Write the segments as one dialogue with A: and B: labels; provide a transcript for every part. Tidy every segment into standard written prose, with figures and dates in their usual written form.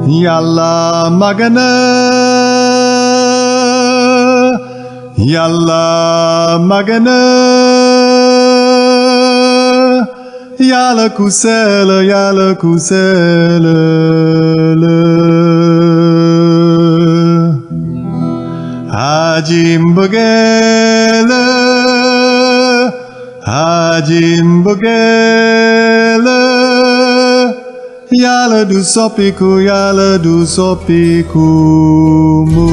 A: Yàlla magana Yàlla magana Yàlla ku sell Yàlla ku sell aji mbëggeel Yàlla du soppiku Yàlla du soppiku mu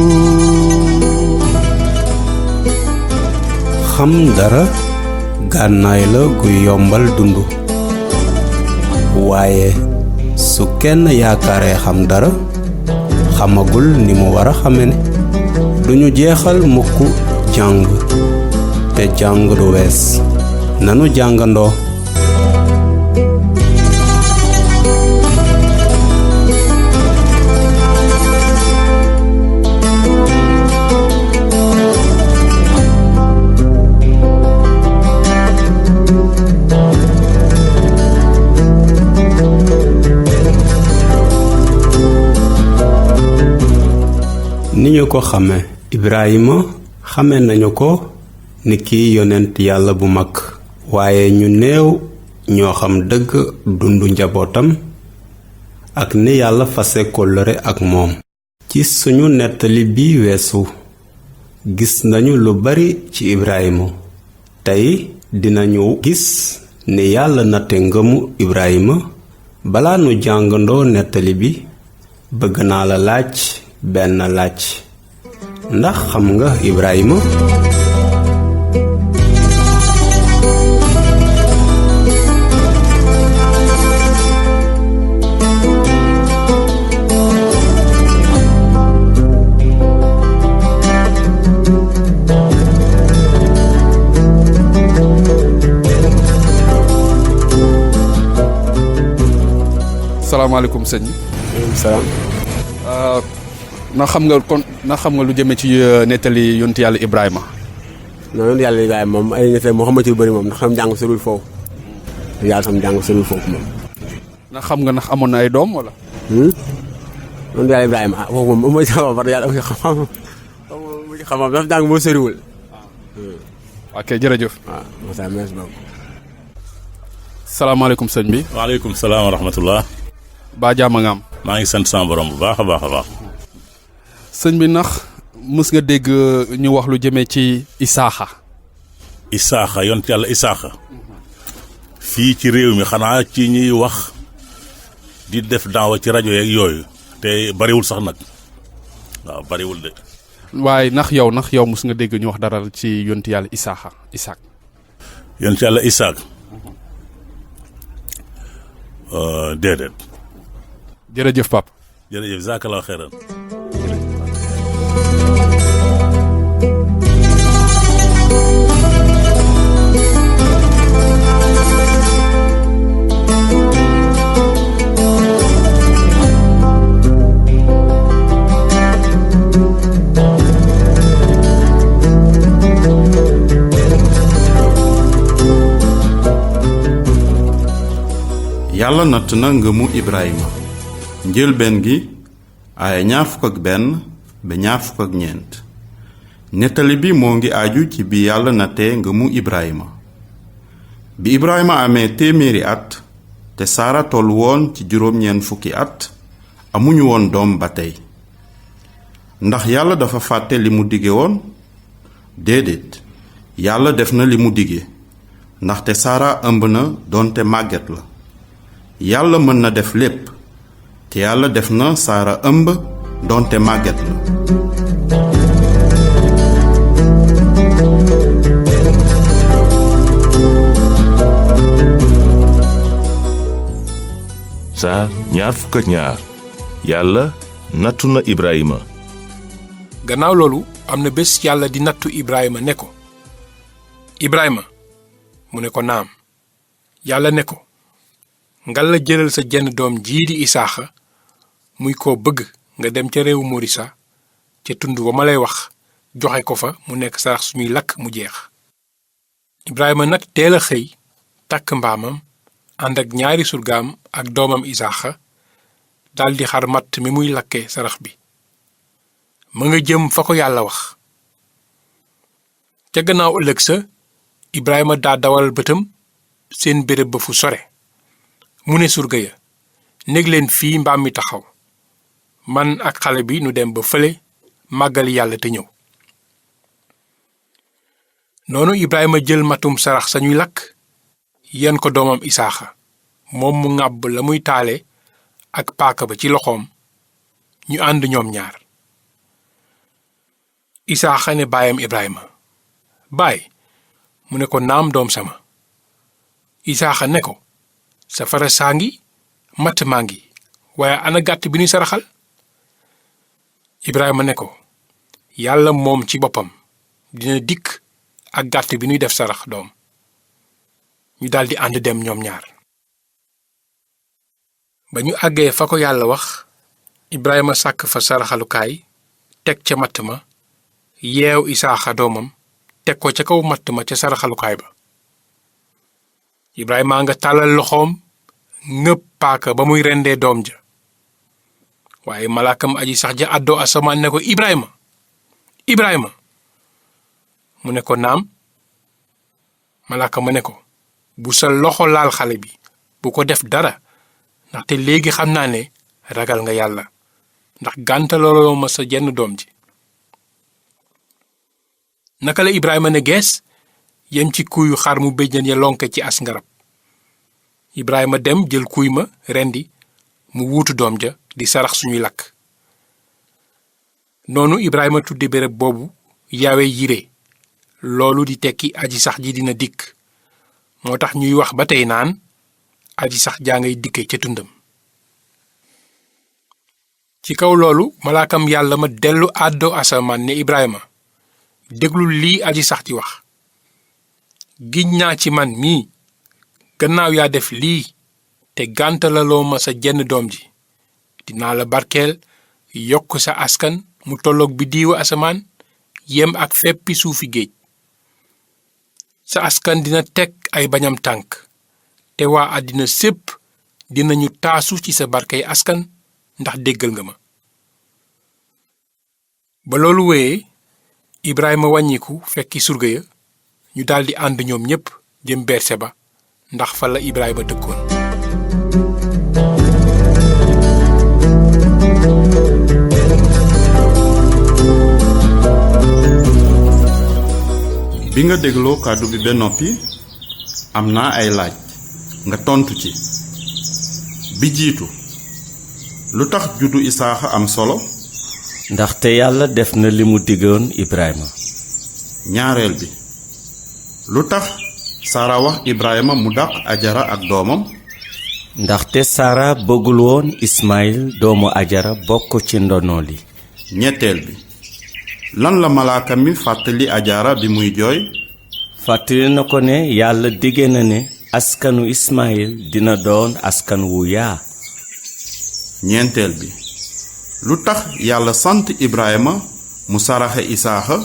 B: xam dara gànnaay la guy yombal dund waaye su kenn yaakaaree xam dara xamagul ni mu war a xame ne duñu jeexal mukk jàng te jàng du wees nanu jàngandoo ni ñu ko xame Ibrahima xame nañu ko ni kii yonent yàlla bu mag waaye ñu néew ñoo xam dëgg dundu njabootam ak ni yàlla fase kóllëre ak moom ci suñu nettali bi weesu gis nañu lu bari ci Ibrahima tey dinañu gis ni yàlla natte ngëmu Ibrahima balaa nu jàngandoo nettali bi bëgg naa la laaj benn laaj ndax xam nga Ibrahima
C: salaamaaleykum sëñ bi.
B: salaam.
C: na xam nga lu jëmee ci nettali yontu yàlla Ibrahima.
D: non yontu yàlla Ibrahima moom ay nettali moo xamante lu bëri moom ndax sama jàng soriwul foofu yàlla sama jàng soriwul foofu moom.
C: ndax xam nga ndax amoon na ay doom wala.
D: yontu yàlla Ibrahima foofu moom mooy sama par yàlla xam-xam dafa jàng moo soriwul.
C: ok jërëjëf.
D: waaw Moussa merci beaucoup.
C: salaamaaleykum sëñ bi.
E: waaleykum salaam wa rahmatullah.
C: baa jàmm nga am.
E: maa ngi sant sama borom bu baax a baax a baax.
C: sëñ bi ndax mës nga dégg ñu wax lu jëmee ci Isaaxa.
E: Isaaxa yont yàlla Isaaxa. fii ci réew mi xanaa ci ñuy wax di def daawa ci rajo yeeg yooyu te bariwul sax nag waaw bariwul de.
C: waaye ndax yow mës nga dégg ñu wax dara ci yont yàlla Isaaxa Isaak.
E: yont yàlla Isaak. déedéet.
C: jërëjëf papa.
E: jërëjëf jazakallahu xeyran.
F: yàlla natt na ngëmu Ibrahima njëlbeen gi aaya 21 ba 24 nettali bi moo ngi aju ci bi yàlla nattee ngëmu Ibrahima bi Ibrahima amee 100 at te Saara toll woon ci 90 at amuñu woon doom ba tey ndax yàlla dafa fàtte li mu dige woon déedéet yàlla def na li mu dige ndaxte Saara ëmb na doonte màgget la yàlla mën na def lépp te yàlla def na Saara ëmb doonte màgget la
G: saar 22 yàlla nattu na Ibrahima.
H: gannaaw loolu am na bés yàlla di nattu Ibrahima ne ko Ibrahima mu ne ko naam yàlla ne ko ngal la jëlal sa jenn doom jii di Isaaxa muy koo bëgg nga dem ca réewu Morisa ca tund wa ma lay wax joxe ko fa mu nekk sarax suñuy lakk mu jeex. Ibrahima nag teel a xëy takk mbaamam ànd ak ñaari surgaam ak doomam Isaaxa daldi xar matt mi muy lakke sarax bi ma nga jëm fa ko yàlla wax. ca gannaaw ëllëg sa Ibrahima daa dawal bëtam seen béréb ba fu sore mu ne surga ya nég leen fii mbaam mi taxaw man ak xale bi nu dem ba fële màggali yàlla te ñëw. noonu Ibrahima jël matum sarax sañuy lakk yen ko doomam Isaaxa moom mu ŋàbb la muy taale ak paaka ba ci loxoom ñu ànd ñoom ñaar. Isaaxa ne baayam Ibrahima baay mu ne ko naam doom sama. Isaaxa ne ko safara saa ngi matt maa ngi waaye ana gàtt bi ñuy saraxal. Ibrahima ne ko yàlla moom ci boppam dina dikk ak gàtt bi ñuy def sarax doom. ñu daldi ànd dem ñoom ñaar. ba ñu àggee fa ko yàlla wax Ibrahima sàkk fa saraxalukaay teg ca matt ma yeew Isaaxa doomam teg ko ca kaw matt ma ca saraxalukaay ba. Ibrahima nga tàllal loxoom ngëpp paaka ba muy rendee doom ja waaye malaakam aji sax ja àddoo asamaan ne ko Ibrahima Ibrahima mu ne ko naam. malaaka ma ne ko bu sa loxo laal xale bi bu ko def dara ndaxte léegi xam naa ne ragal nga yàlla ndax gàntaloo ma sa jenn doom ji. naka la Ibrahima ne gees yem ci kuyu xar mu béjjën ya lonke ci as ngarab. Ibrahima dem jël kuy ma rendi mu wuutu doom ja di sarax suñuy lakk. noonu Ibrahima tudde béréb boobu Yawe Yire loolu di tekki aji sax ji dina dikk moo tax ñuy wax ba tey naan aji sax jaa ngay dikke ca tundam. ci kaw loolu malaakam yàlla ma dellu àddoo asamaan ne Ibrahima déglul lii aji sax di wax giñ naa ci man mii gannaaw yaa def lii te gàntalaloo ma sa jenn doom ji dinaa la barkeel yokk sa askan mu tolloog bi diiwu asamaan yem ak feppi suufi géej. sa askan dina teg ay bañam tànk te waa àddina sépp dinañu taasu ci sa barkay askan ndax déggal nga ma. ba loolu wéyee Ibrahima wàññiku fekki surga ya ñu daldi ànd ñoom ñépp jëm Berseba ndax fa la Ibrahima dëkkoon.
F: bi nga dégloo kàddu bi ba noppi am naa ay laaj nga tontu ci. bi jiitu lu tax juddu Isaaxa am solo.
I: ndaxte yàlla def na li mu diggoon Ibrahima.
F: ñaareel bi lu tax Sara wax Ibrahima mu dàq Ajara ak doomam.
I: ndaxte Sara bëggul woon Ismaïl doomu Ajara bokk ci ndono li.
F: ñetteel bi lan la malaaka mi fàttali Ajara bi muy jooy.
I: fàttali na ko ne yàlla dige na ne askanu Ismaïl dina doon askan wu yaa.
F: ñeenteel bi lu tax yàlla sant Ibrahima mu saraxe Isaaxa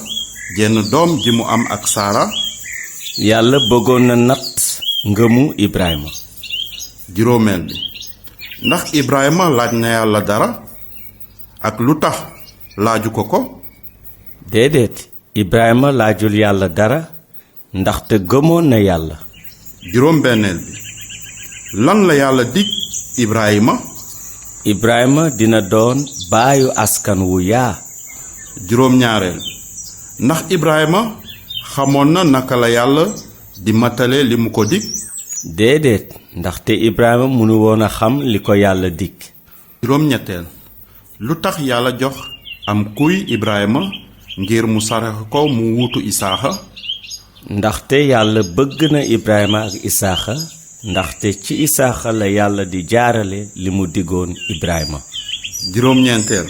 F: jenn doom ji mu am ak Sara.
I: yàlla bëggoon na natt ngëmu Ibrahima.
F: juróomeel bi ndax Ibrahima laaj na yàlla dara ak lu tax laaju ko ko.
I: déedéet Ibrahima laajul yàlla dara ndaxte gëmoon na yàlla.
F: juróom-benneel bi lan la yàlla dig Ibrahima.
I: Ibrahima dina doon baayu askan wu yaa.
F: juróom-ñaareel bi ndax Ibrahima xamoon na naka la yàlla di matale li mu ko dig.
I: déedéet ndaxte Ibrahima mënu woon a xam li ko yàlla dig.
F: juróom-ñetteel lu tax yàlla jox am kuy Ibrahima ngir mu sarax ko mu wuutu Isaaxa.
I: ndaxte yàlla bëgg na Ibrahima ak Isaaxa ndaxte ci Isaaxa la yàlla di jaarale li mu diggoon Ibrahima.
F: juróom-ñeenteel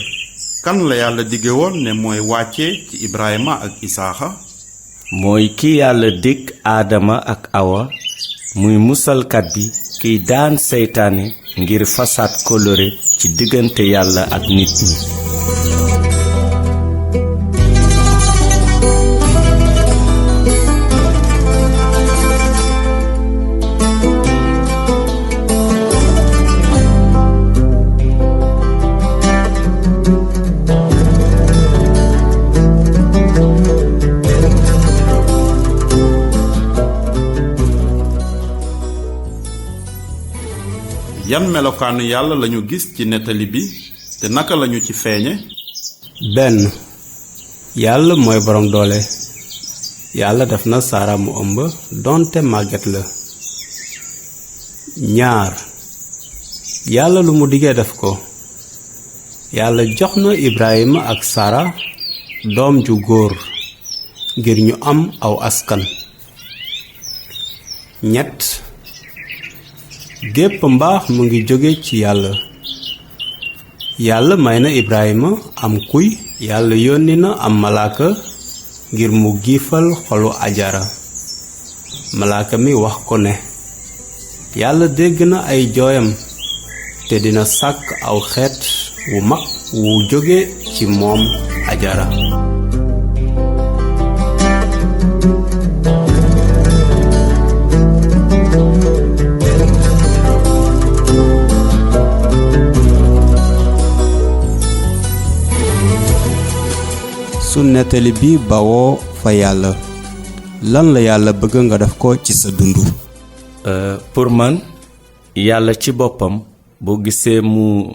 F: kan la yàlla dige woon ne mooy wàcce ci Ibrahima ak Isaaxa.
I: mooy ki yàlla dig Aadama ak Awa muy musalkat bi kiy daan seytaane ngir fasaat kóllëre ci diggante yàlla ak nit ñi.
F: yan melokaanu yàlla lañu gis ci nettali bi te naka lañu ci feeñe?
B: benn yàlla mooy borom doole. yàlla def na Sara mu ëmb donte màgget la. ñaar yàlla lu mu diggee def ko. yàlla jox na Ibrahima ak Sara doom ju góor ngir ñu am aw askan. ñett gépp mbaax mu ngi jóge ci yàlla. yàlla may na Ibrahima am kuy. yàlla yónni na am malaaka ngir mu giifal xolu ajara. malaaka mi wax ko ne yàlla dégg na ay jooyam te dina sàkk aw xeet wu mag wu jóge ci moom ajara. su nettali bi bawoo fa yàlla lan la yàlla bëgg nga def ko ci sa dund.
I: pour man yàlla ci boppam boo gisee mu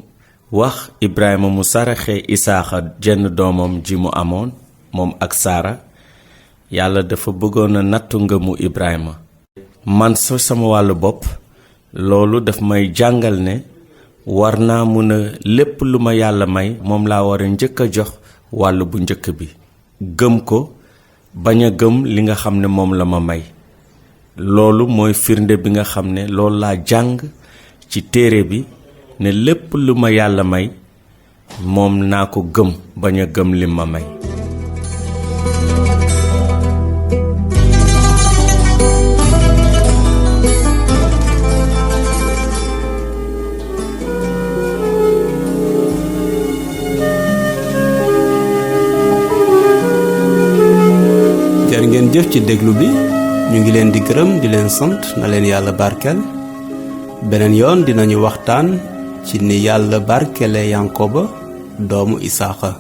I: wax Ibrahima mu saraxe Isaaxa jenn doomam ji mu amoon moom ak Sara yàlla dafa bëggoon a nattu ngëmu Ibrahima. man sama wàllu bopp loolu daf may jàngal ne war naa mun a lépp lu ma yàlla may moom laa war a njëkk a jox wàll bu njëkk bi. gëm ko bañ a gëm li nga xam ne moom la ma may. loolu mooy firnde bi nga xam ne loolu laa jàng ci téere bi ne lépp lu ma yàlla may moom naa ko gëm bañ a gëm li ma may.
B: jërë ngeen jëf ci déglu bi ñu ngi leen di gërëm di leen sant na leen yàlla barkeel. beneen yoon dinañu waxtaan ci ni yàlla barkele Yankoba doomu Isaaxa.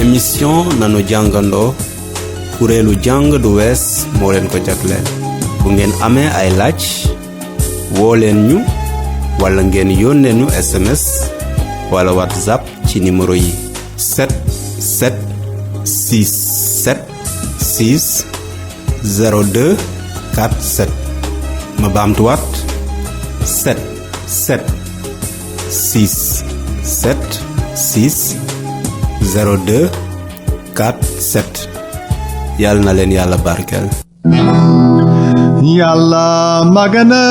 B: émission nanu jàngandoo kuréelu jàng du wees moo leen ko jagleel. bu ngeen amee ay laaj woo leen ñu wala ngeen yónnee ñu SMS wala WhatsApp ci numéro yi 776760247 ma baamtuwaat 776760247 yàlla na leen yàlla barkeel.
A: Yàlla magana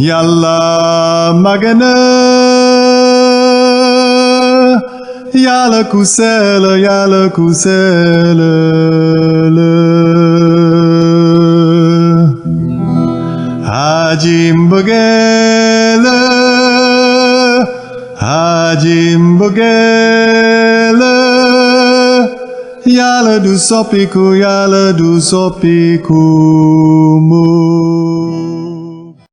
A: Yàlla magana Yàlla ku sell Yàlla ku sell aji mbëggeel Yàlla du soppiku Yàlla du soppiku mu